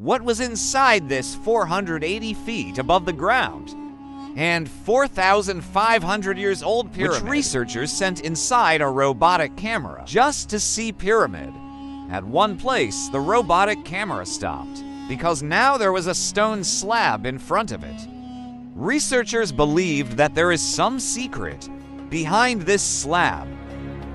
what was inside this 480 feet above the ground and 4,500 years old pyramid, which researchers sent inside a robotic camera just to see pyramid. At one place, the robotic camera stopped because now there was a stone slab in front of it. Researchers believed that there is some secret behind this slab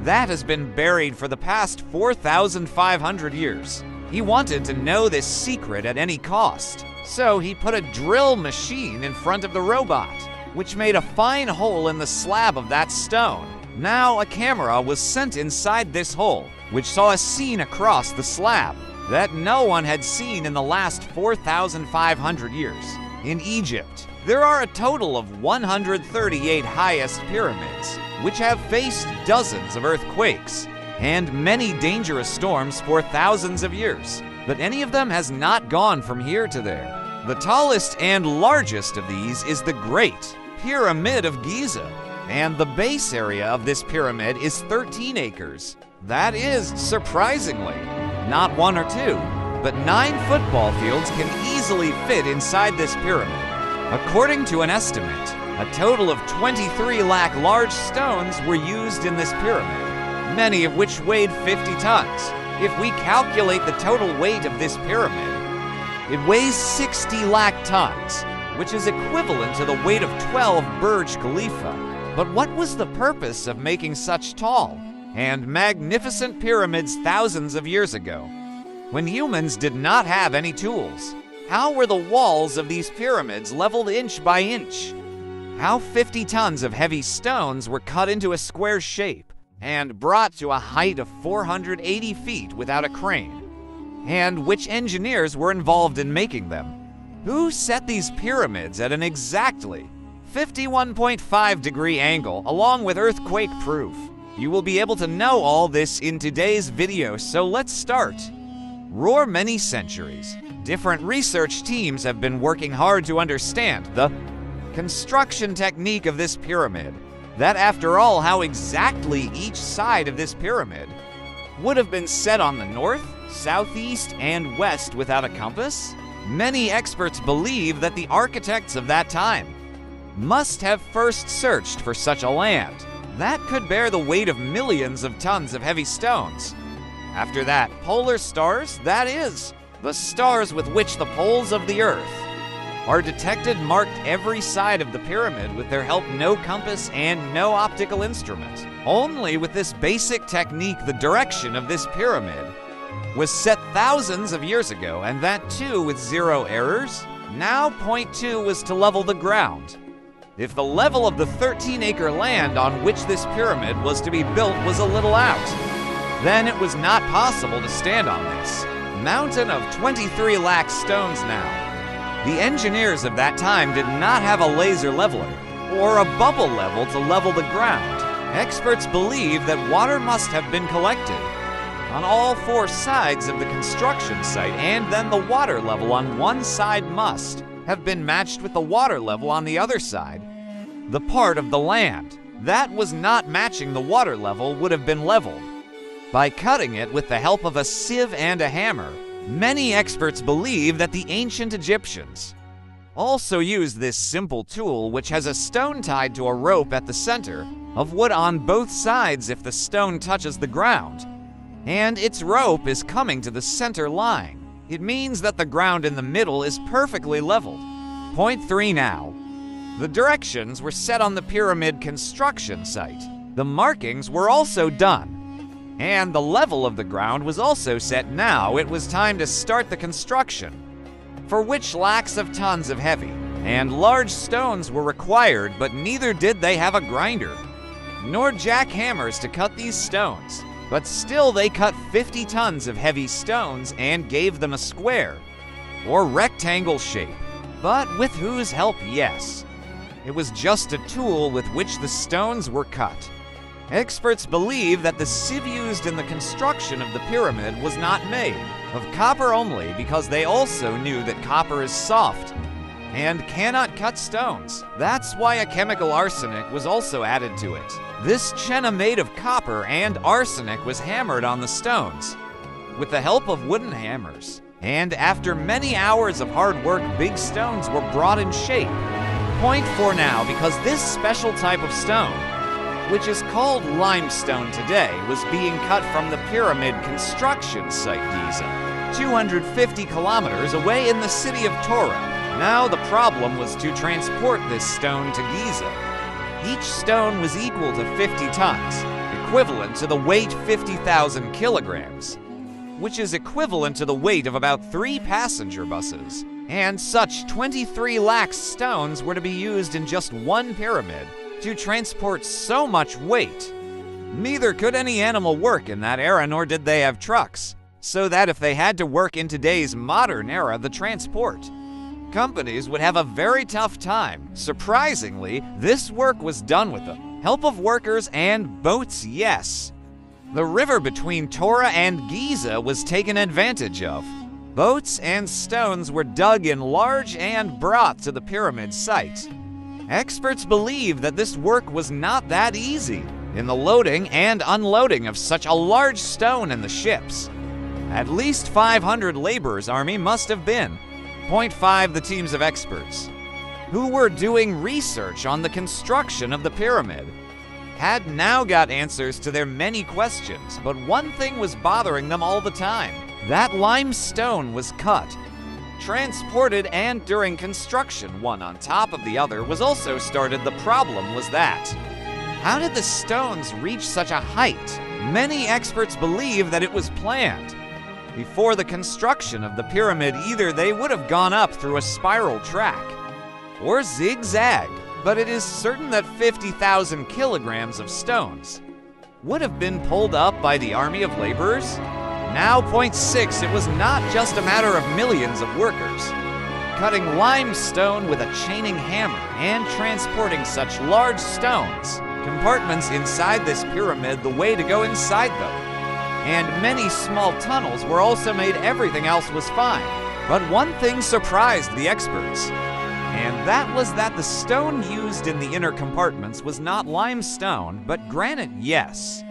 that has been buried for the past 4,500 years. He wanted to know this secret at any cost, so he put a drill machine in front of the robot, which made a fine hole in the slab of that stone. Now a camera was sent inside this hole, which saw a scene across the slab that no one had seen in the last 4,500 years. In Egypt, there are a total of 138 highest pyramids, which have faced dozens of earthquakes and many dangerous storms for thousands of years, but any of them has not gone from here to there. The tallest and largest of these is the Great Pyramid of Giza, and the base area of this pyramid is 13 acres. That is, surprisingly, not 1 or 2, but 9 football fields can easily fit inside this pyramid. According to an estimate, a total of 23 lakh large stones were used in this pyramid, many of which weighed 50 tons. If we calculate the total weight of this pyramid, it weighs 60 lakh tons, which is equivalent to the weight of 12 Burj Khalifa. But what was the purpose of making such tall and magnificent pyramids thousands of years ago, when humans did not have any tools? How were the walls of these pyramids leveled inch by inch? How 50 tons of heavy stones were cut into a square shape and brought to a height of 480 feet without a crane? And which engineers were involved in making them? Who set these pyramids at an exactly 51.5-degree angle along with earthquake proof? You will be able to know all this in today's video, so let's start. For many centuries, different research teams have been working hard to understand the construction technique of this pyramid. That, after all, how exactly each side of this pyramid would have been set on the north, southeast, and west without a compass? Many experts believe that the architects of that time must have first searched for such a land that could bear the weight of millions of tons of heavy stones. After that, polar stars, that is, the stars with which the poles of the Earth are detected, marked every side of the pyramid with their help no compass and no optical instrument. Only with this basic technique, the direction of this pyramid was set thousands of years ago, and that too with 0 errors. Now point 2 was to level the ground. If the level of the 13-acre land on which this pyramid was to be built was a little out, then it was not possible to stand on this mountain of 23 lakh stones now. The engineers of that time did not have a laser leveler or a bubble level to level the ground. Experts believe that water must have been collected on all 4 sides of the construction site, and then the water level on one side must have been matched with the water level on the other side. The part of the land that was not matching the water level would have been leveled by cutting it with the help of a sieve and a hammer. Many experts believe that the ancient Egyptians also used this simple tool, which has a stone tied to a rope at the center of wood on both sides if the stone touches the ground, and its rope is coming to the center line. It means that the ground in the middle is perfectly leveled. Point 3 now. The directions were set on the pyramid construction site. The markings were also done, and the level of the ground was also set. Now it was time to start the construction, for which lakhs of tons of heavy and large stones were required, but neither did they have a grinder nor jackhammers to cut these stones. But still they cut 50 tons of heavy stones and gave them a square or rectangle shape. But with whose help? Yes, it was just a tool with which the stones were cut. Experts believe that the sieve used in the construction of the pyramid was not made of copper only, because they also knew that copper is soft and cannot cut stones. That's why a chemical arsenic was also added to it. This chenna made of copper and arsenic was hammered on the stones with the help of wooden hammers, And after many hours of hard work, big stones were brought in shape. Point for now, because this special type of stone, which is called limestone today, was being cut from the pyramid construction site Giza, 250 kilometers away in the city of Torah. Now the problem was to transport this stone to Giza. Each stone was equal to 50 tons, equivalent to the weight 50,000 kilograms, which is equivalent to the weight of about 3 passenger buses. And such 23 lakhs stones were to be used in just one pyramid to transport so much weight. Neither could any animal work in that era, nor did they have trucks, so that if they had to work in today's modern era, the transport, companies would have a very tough time. Surprisingly, this work was done with the help of workers and boats, yes. The river between Torah and Giza was taken advantage of. Boats and stones were dug in large and brought to the pyramid site. Experts believe that this work was not that easy in the loading and unloading of such a large stone in the ships. At least 500 laborers' army must have been. Point 5, the teams of experts who were doing research on the construction of the pyramid had now got answers to their many questions, but one thing was bothering them all the time. That limestone was cut, transported, and during construction, one on top of the other was also started. The problem was that, how did the stones reach such a height? Many experts believe that it was planned. Before the construction of the pyramid, either they would have gone up through a spiral track or zigzag, but it is certain that 50,000 kilograms of stones would have been pulled up by the army of laborers. Now, point 6, it was not just a matter of millions of workers cutting limestone with a chaining hammer and transporting such large stones, compartments inside this pyramid, the way to go inside them. And many small tunnels were also made. Everything else was fine. But one thing surprised the experts, and that was that the stone used in the inner compartments was not limestone, but granite, yes.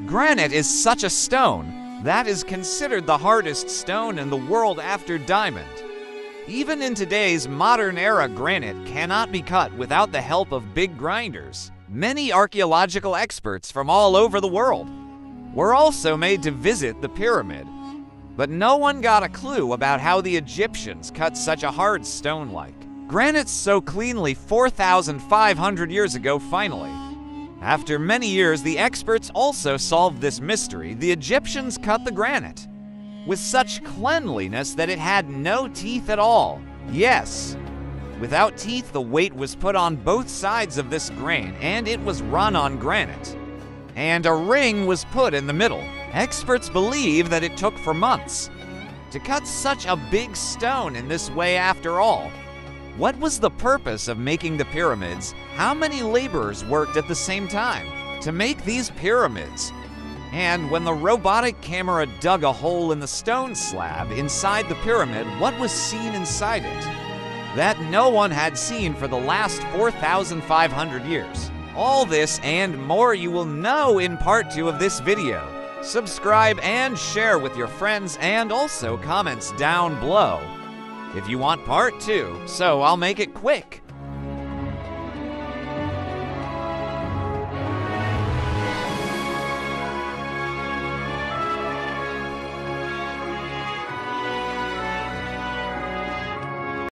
Granite is such a stone that is considered the hardest stone in the world after diamond. Even in today's modern era, granite cannot be cut without the help of big grinders. Many archaeological experts from all over the world were also made to visit the pyramid, but no one got a clue about how the Egyptians cut such a hard stone like granite so cleanly 4,500 years ago. Finally, after many years, the experts also solved this mystery. The Egyptians cut the granite with such cleanliness that it had no teeth at all. Yes, without teeth, the weight was put on both sides of this grain and it was run on granite, and a ring was put in the middle. Experts believe that it took for months to cut such a big stone in this way. After all, what was the purpose of making the pyramids? How many laborers worked at the same time to make these pyramids? And when the robotic camera dug a hole in the stone slab inside the pyramid, what was seen inside it that no one had seen for the last 4,500 years? All this and more you will know in part 2 of this video. Subscribe and share with your friends, and also comments down below if you want part 2, so I'll make it quick.